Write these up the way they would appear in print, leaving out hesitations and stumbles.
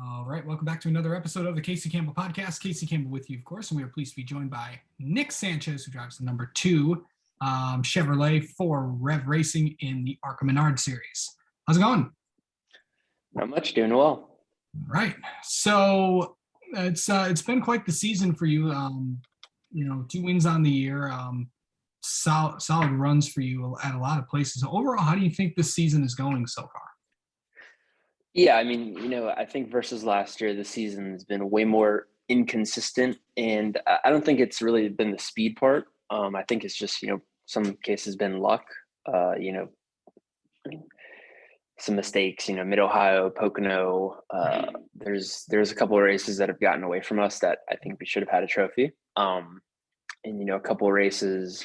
All right, welcome back to another episode of the Casey Campbell Podcast. Casey Campbell with you, of course, and we are pleased to be joined by Nick Sanchez, who drives the number 2 Chevrolet for Rev Racing in the ARCA Menard series. How's it going? Not much, doing well. Right. So it's been quite the season for you. 2 wins on the year, solid runs for you at a lot of places. Overall, how do you think this season is going so far? Yeah, I mean, I think versus last year, the season has been way more inconsistent, and I don't think it's really been the speed part. I think it's just, some cases been luck. I mean, some mistakes, Mid-Ohio, Pocono. There's a couple of races that have gotten away from us that I think we should have had a trophy. And a couple of races,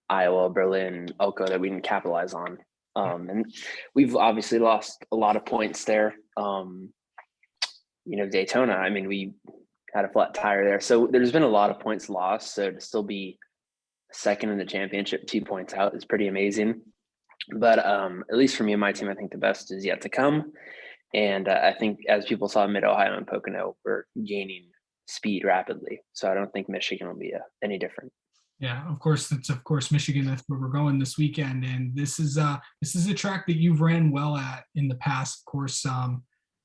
Iowa, Berlin, Elko that we didn't capitalize on. And we've obviously lost a lot of points there. Daytona, I mean, we had a flat tire there. So there's been a lot of points lost. So to still be second in the championship, 2 points out is pretty amazing. But at least for me and my team, I think the best is yet to come. And I think as people saw Mid-Ohio and Pocono, we're gaining speed rapidly. So I don't think Michigan will be any different. Yeah, of course, it's Michigan. That's where we're going this weekend, and this is a track that you've ran well at in the past. Of course,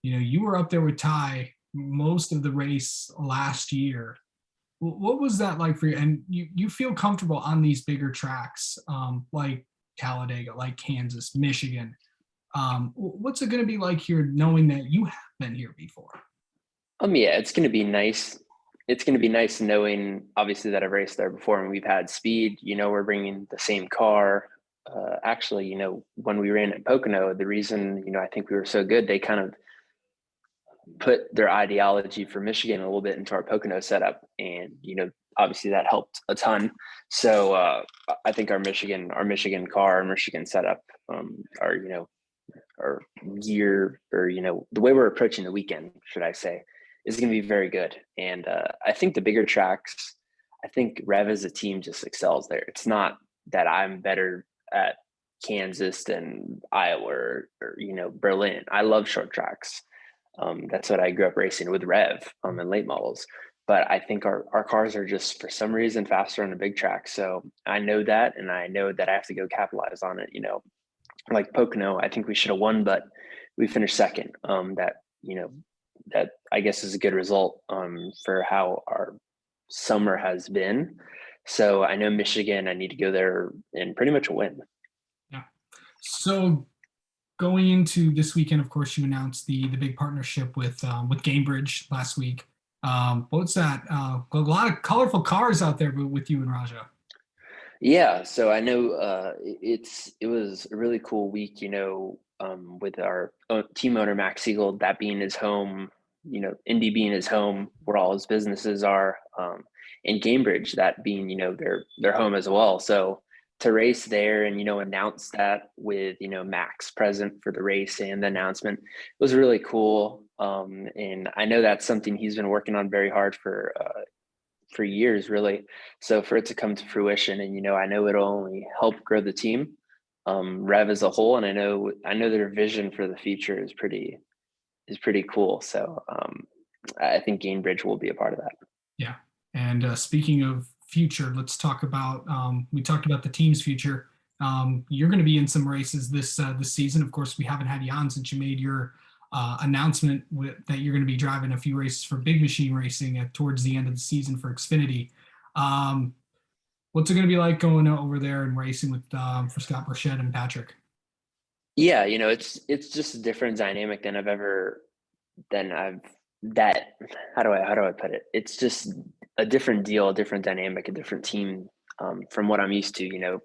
you were up there with Ty most of the race last year. What was that like for you? And you feel comfortable on these bigger tracks, like Talladega, like Kansas, Michigan. What's it going to be like here, knowing that you have been here before? Yeah, it's going to be nice. It's going to be nice knowing, obviously, that I've raced there before and we've had speed. We're bringing the same car. Actually, when we ran at Pocono, the reason, I think we were so good, they kind of put their ideology for Michigan a little bit into our Pocono setup. And, obviously that helped a ton. So I think our Michigan car, our Michigan setup, our gear, or, the way we're approaching the weekend, should I say, is going to be very good. And I think the bigger tracks, I think Rev as a team just excels there. It's not that I'm better at Kansas than Iowa or Berlin. I love short tracks. That's what I grew up racing with Rev and late models. But I think our cars are just, for some reason, faster on a big track. So I know that, and I know that I have to go capitalize on it. Like Pocono, I think we should have won, but we finished second. That I guess is a good result for how our summer has been. So I know Michigan, I need to go there and pretty much win. Yeah. So going into this weekend, of course, you announced the big partnership with Gamebridge last week. What's that? A lot of colorful cars out there with you and Raja. Yeah, so I know it was a really cool week, with our team owner Max Siegel, that being his home, Indy being his home, where all his businesses are, and Gamebridge, that being, their home as well. So to race there and, announce that with, Max present for the race and the announcement was really cool. And I know that's something he's been working on very hard for years, really. So for it to come to fruition, and I know it'll only help grow the team, Rev as a whole, and I know their vision for the future is pretty cool. So I think Gamebridge will be a part of that. Yeah, and speaking of future, let's talk about. We talked about the team's future. You're going to be in some races this season. Of course, we haven't had you on since you made your announcement that you're going to be driving a few races for Big Machine Racing towards the end of the season for Xfinity. What's it going to be like going over there and racing with for Scott Burchett and Patrick? Yeah, it's just a different dynamic than how do I put it? It's just a different deal, a different dynamic, a different team from what I'm used to.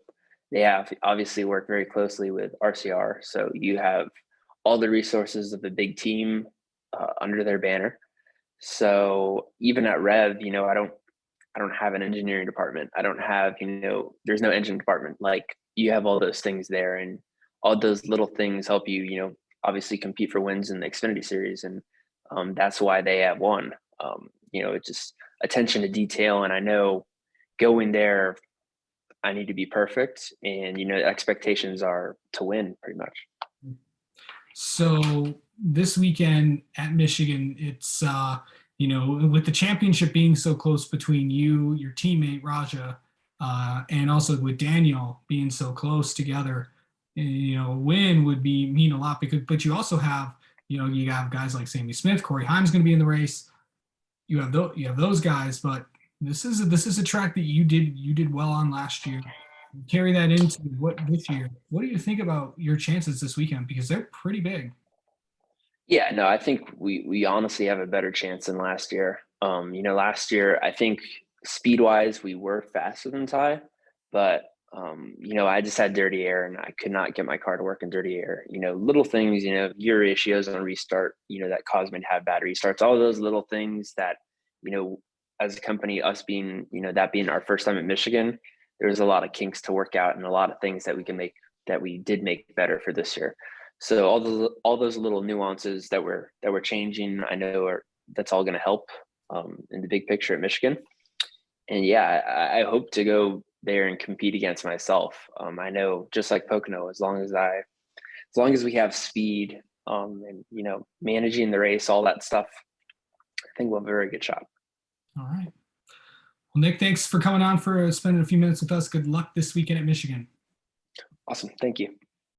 They have obviously worked very closely with RCR, so you have all the resources of a big team under their banner. So even at Rev, I don't have an engineering department. I don't have, there's no engine department. Like, you have all those things there, and all those little things help you, obviously compete for wins in the Xfinity series. And that's why they have won. It's just attention to detail. And I know going there, I need to be perfect. And, the expectations are to win pretty much. So this weekend at Michigan, it's with the championship being so close between you, your teammate Raja, and also with Daniel being so close together, a win would mean a lot because, but you also have, you have guys like Sammy Smith, Corey Haim's going to be in the race. You have those guys, but this is a track that you did well on last year. Carry that into this year. What do you think about your chances this weekend? Because they're pretty big. Yeah, no, I think we honestly have a better chance than last year. Last year I think speed wise we were faster than Ty, but I just had dirty air and I could not get my car to work in dirty air. Little things, gear ratios on restart, that caused me to have bad restarts. All of those little things that, as a company, us being, that being our first time at Michigan, there was a lot of kinks to work out and a lot of things that we did make better for this year. So all those little nuances that we're changing, I know that's all going to help in the big picture at Michigan. And yeah, I hope to go there and compete against myself. I know, just like Pocono, as long as we have speed and managing the race, all that stuff, I think we'll have a very good shot. All right. Well, Nick, thanks for coming on for spending a few minutes with us. Good luck this weekend at Michigan. Awesome. Thank you.